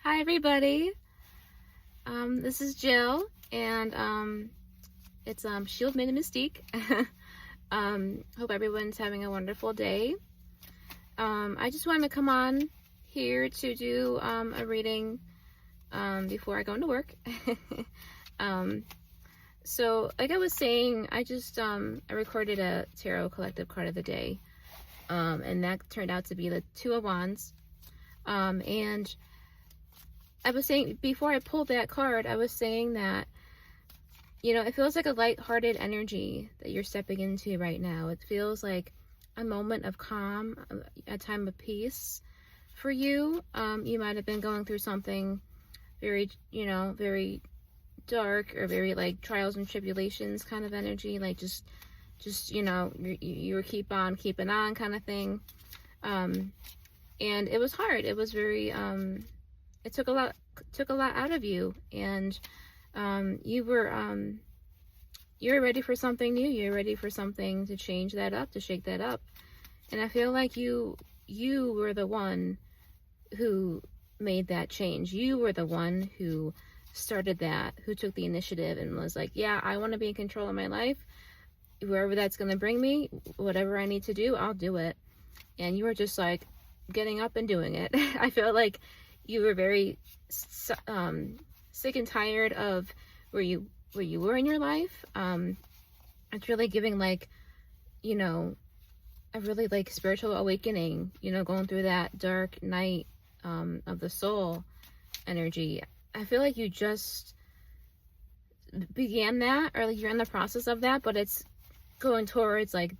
Hi everybody. This is Jill, and it's Shield Made Mystique. Hope everyone's having a wonderful day. I just wanted to come on here to do a reading before I go into work. So like I was saying, I recorded a tarot collective card of the day, and that turned out to be the Two of Wands. And I was saying, before I pulled that card, I was saying that, it feels like a light-hearted energy that you're stepping into right now. It feels like a moment of calm, a time of peace for you. You might have been going through something very, very dark, or very like trials and tribulations kind of energy, like just you were keeping on kind of thing. And it was hard. It was very it took a lot out of you, and you were ready for something new. You're ready for something to change that up, to shake that up. And I feel like you were the one who made that change. You were the one who started that, who took the initiative and was like, yeah, I want to be in control of my life. Wherever that's going to bring me, whatever I need to do, I'll do it. And you were just like getting up and doing it. I feel like you were very sick and tired of where you were in your life. It's really giving like, a really like spiritual awakening, going through that dark night of the soul energy. I feel like you just began that, or like you're in the process of that, but it's going towards like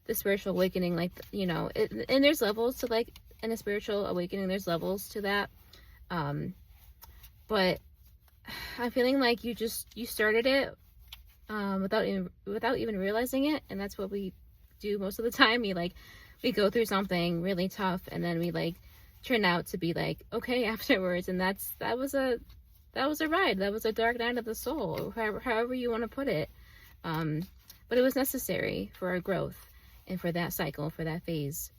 the spiritual awakening, like, and there's levels to like, in a spiritual awakening, there's levels to that. But I'm feeling like you started it without even realizing it. And that's what we do most of the time. We go through something really tough, and then we like turn out to be like okay afterwards. And that was a ride. That was a dark night of the soul, however you want to put it. But it was necessary for our growth and for that cycle, for that phase.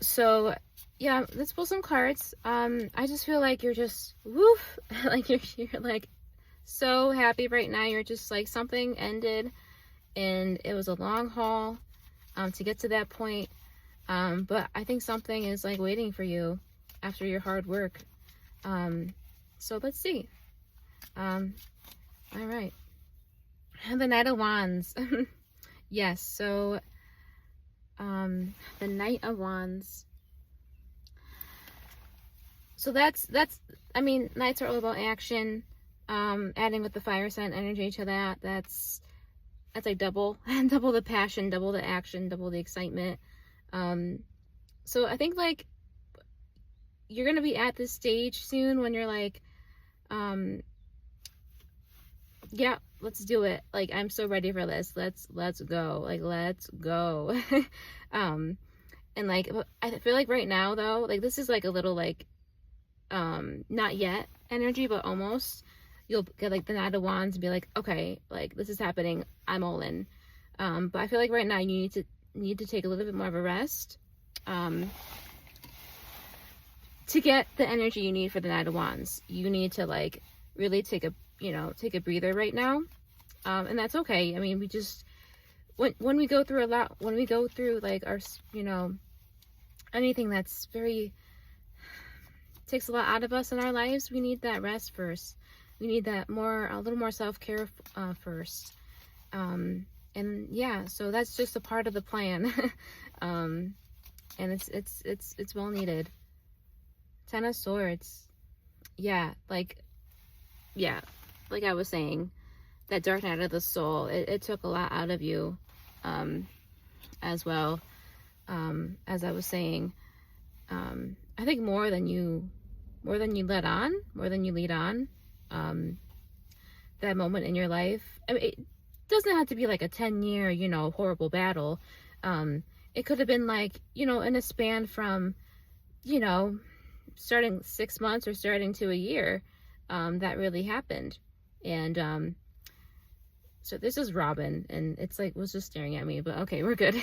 So yeah, let's pull some cards. I just feel like you're just woof, like you're like so happy right now. You're just like something ended, and it was a long haul to get to that point. But I think something is like waiting for you after your hard work. So let's see. All right. The Knight of Wands. Yes, so the Knight of Wands. So that's I mean, knights are all about action. Adding with the fire sign energy to that's like double the passion, double the action, double the excitement. So I think like you're gonna be at this stage soon when you're like, yeah, let's do it. Like, I'm so ready for this. Let's go. Like, let's go. And like, I feel like right now though, like this is like a little like, not yet energy, but almost. You'll get like the Knight of Wands and be like, okay, like this is happening. I'm all in. But I feel like right now you need to take a little bit more of a rest, to get the energy you need for the Knight of Wands. You need to like really take a breather right now. And that's okay. I mean, we just, when we go through a lot, when we go through like our, anything that's takes a lot out of us in our lives, we need that rest first. We need that a little more self-care first. And yeah, so that's just a part of the plan. And it's well needed. Ten of Swords. Yeah, like I was saying, that dark night of the soul, it took a lot out of you, as well. As I was saying, I think more than you let on, more than you lead on. That moment in your life, I mean, it doesn't have to be like a 10-year, horrible battle. It could have been like, in a span from, starting 6 months or starting to a year, that really happened. And so this is Robin, and it's like was just staring at me, but okay, we're good.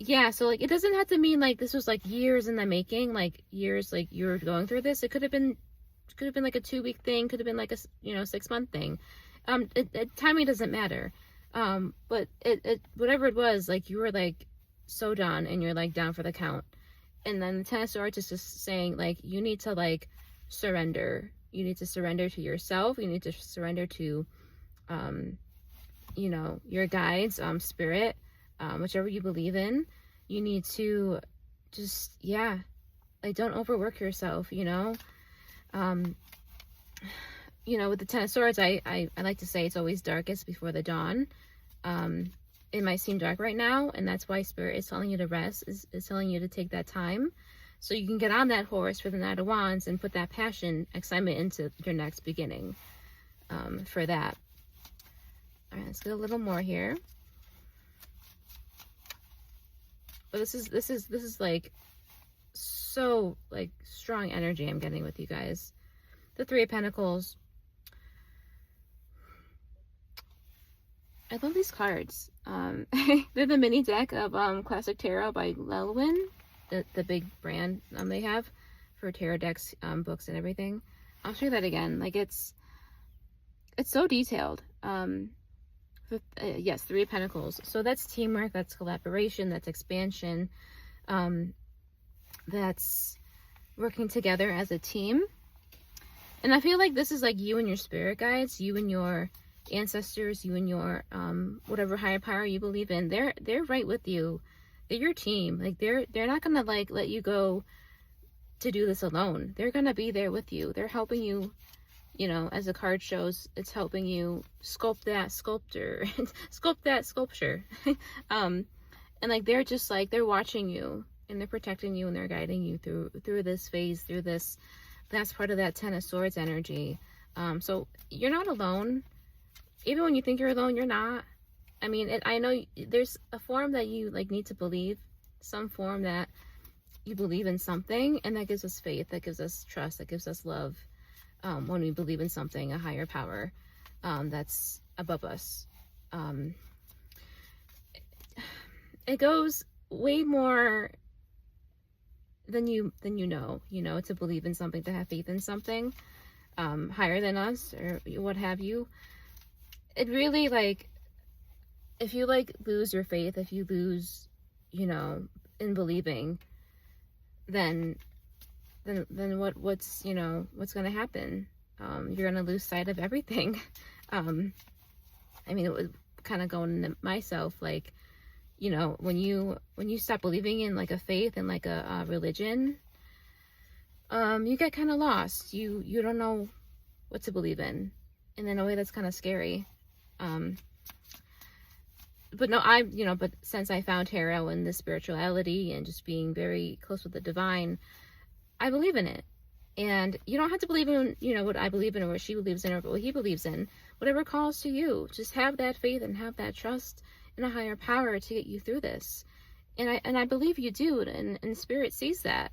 yeah, so like it doesn't have to mean like this was like years in the making, like years like you're going through this. It could have been like a 2-week thing, could have been like a 6-month thing. Timing doesn't matter. But it whatever it was, like you were like so done and you're like down for the count. And then the Ten of Swords is just saying like you need to like surrender. You need to surrender to yourself. You need to surrender to your guides, spirit, whichever you believe in. You need to just like don't overwork yourself, with the Ten of Swords, I like to say it's always darkest before the dawn. It might seem dark right now, and that's why Spirit is telling you to rest, is telling you to take that time so you can get on that horse for the Knight of Wands and put that passion, excitement into your next beginning for that. All right, let's get a little more here. But this is like so like strong energy I'm getting with you guys. The Three of Pentacles. I love these cards. They're the mini deck of Classic Tarot by Lelwyn, the big brand they have for tarot decks, books and everything. I'll show you that again. Like it's so detailed. Yes, Three of Pentacles. So that's teamwork, that's collaboration, that's expansion, that's working together as a team. And I feel like this is like you and your spirit guides, you and your ancestors, you and your whatever higher power you believe in. They're right with you. They're your team. Like they're not gonna like let you go to do this alone. They're gonna be there with you. They're helping you. As the card shows, it's helping you sculpt that sculpture, and like they're just like they're watching you and they're protecting you and they're guiding you through this phase, through this. That's part of that Ten of Swords energy. So you're not alone. Even when you think you're alone, you're not. I mean, I know there's a form that you like need to believe, some form that you believe in something, and that gives us faith, that gives us trust, that gives us love. When we believe in something, a higher power that's above us. It goes way more than you know, to believe in something, to have faith in something higher than us or what have you. It really, like, if you like lose your faith, if you lose, in believing, then what's going to happen? You're going to lose sight of everything. I mean, it was kind of going into myself, like, when you stop believing in like a faith and like a religion, you get kind of lost. You don't know what to believe in a way that's kind of scary. But no, but since I found tarot and the spirituality and just being very close with the divine, I believe in it. And you don't have to believe in, what I believe in or what she believes in or what he believes in. Whatever calls to you, just have that faith and have that trust in a higher power to get you through this. And I believe you do, and Spirit sees that.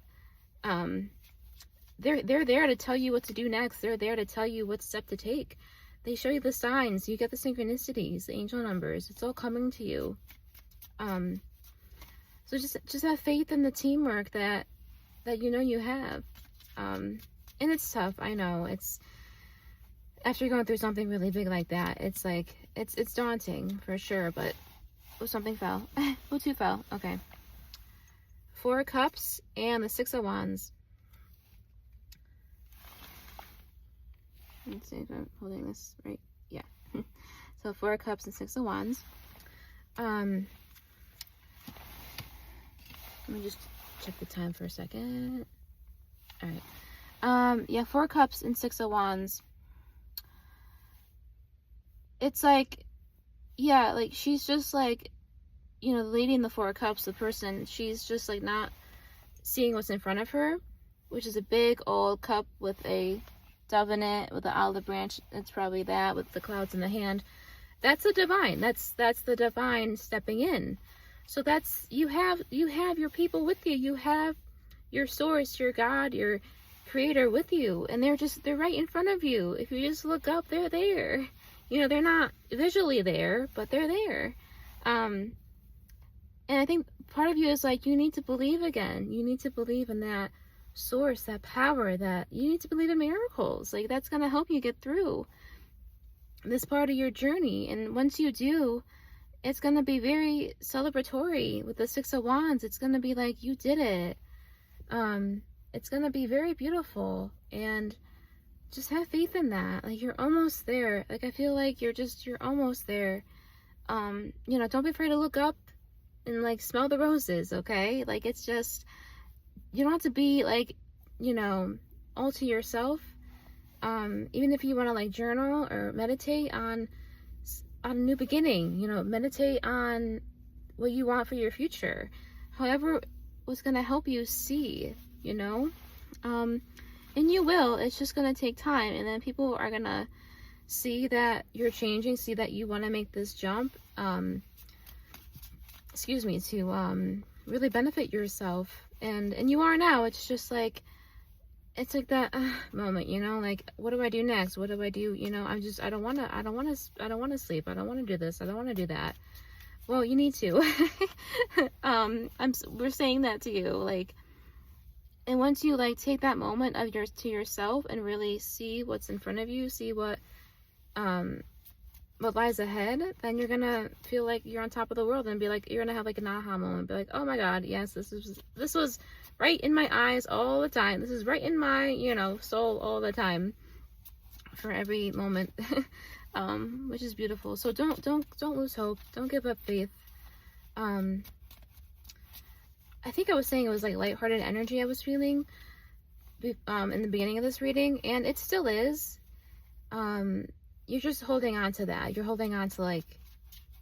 They're there to tell you what to do next. They're there to tell you what step to take. They show you the signs. You get the synchronicities, the angel numbers. It's all coming to you. So just have faith in the teamwork that you have. And it's tough. I know it's after going through something really big like that, it's like it's daunting for sure, but something fell. Well, two fell. Okay. 4 of Cups and the 6 of Wands. Let's see if I'm holding this right. Yeah. So 4 of Cups and 6 of Wands. Let me just check the time for a second. All right. Yeah, 4 of Cups and 6 of Wands. It's like, yeah, like she's just like, the lady in the 4 of Cups, the person, she's just like not seeing what's in front of her, which is a big old cup with a dove in it, with the olive branch. It's probably that, with the clouds in the hand. That's the divine. That's the divine stepping in. So that's, you have your people with you. You have your source, your God, your creator with you, and they're right in front of you. If you just look up, they're there. They're not visually there, but they're there. And I think part of you is like, you need to believe again. You need to believe in that source, that power, that you need to believe in miracles. Like, that's going to help you get through this part of your journey. And once you do, it's going to be very celebratory with the Six of Wands. It's going to be like, you did it. It's going to be very beautiful, and just have faith in that. Like, you're almost there. Like, I feel like you're almost there. You know, don't be afraid to look up and like smell the roses, okay? Like, it's just, you don't have to be like, you know, all to yourself. Even if you want to like journal or meditate on a new beginning, you know, meditate on what you want for your future. However, what's going to help you see, you know, and you will. It's just going to take time, and then people are going to see that you're changing, see that you want to make this jump, to really benefit yourself, and you are now. It's just like, it's like that moment, you know, like, what do I do next? What do I do? You know, I don't want to sleep. I don't want to do this. I don't want to do that. Well, you need to. We're saying that to you, like, and once you like take that moment of to yourself and really see what's in front of you, see what lies ahead, then you're gonna feel like you're on top of the world, and be like, you're gonna have like an aha moment, be like, oh my God, yes, this was right in my eyes all the time. This is right in my, you know, soul all the time, for every moment, which is beautiful. So don't lose hope. Don't give up faith. I think I was saying it was like lighthearted energy I was feeling in the beginning of this reading, and it still is. You're just holding on to that. You're holding on to like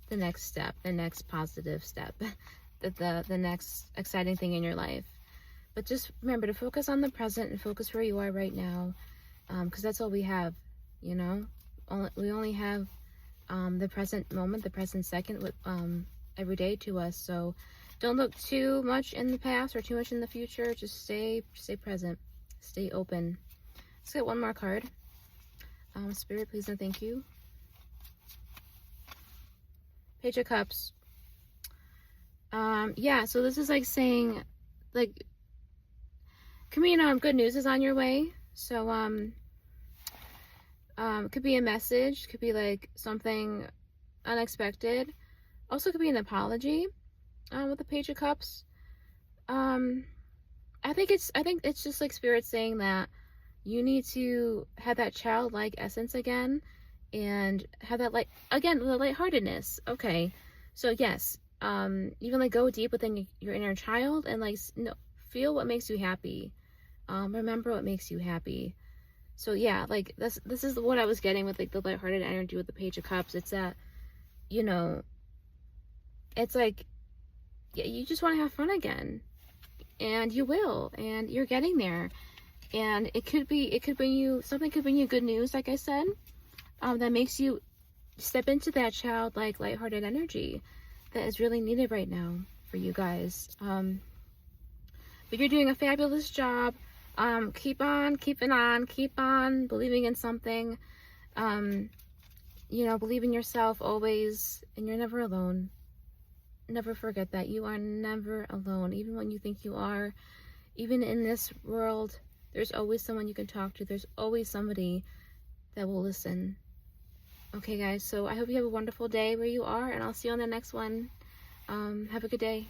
the next step, the next positive step, the next exciting thing in your life. But just remember to focus on the present and focus where you are right now, because that's all we have, you know. We only have the present moment, the present second, with every day to us. So don't look too much in the past or too much in the future. Just stay present, stay open. Let's get one more card. Spirit, please and thank you. Page of Cups. Yeah, so this is like saying, like, good news is on your way. So it could be a message, could be like something unexpected. Also could be an apology with the Page of Cups. I think it's just like Spirit saying that you need to have that childlike essence again, and have that, like, again, the lightheartedness. Okay, so yes, even like go deep within your inner child, and like feel what makes you happy. Remember what makes you happy. So yeah, like this is what I was getting with like the lighthearted energy with the Page of Cups. It's that, you know, it's like, yeah, you just want to have fun again, and you will, and you're getting there. And it could bring you good news, like I said, that makes you step into that childlike, lighthearted energy that is really needed right now for you guys. But you're doing a fabulous job. Keep on keeping on, keep on believing in something. You know, believe in yourself always, and you're never alone. Never forget that. You are never alone, even when you think you are. Even in this world, there's always someone you can talk to. There's always somebody that will listen. Okay, guys, so I hope you have a wonderful day where you are, and I'll see you on the next one. Have a good day.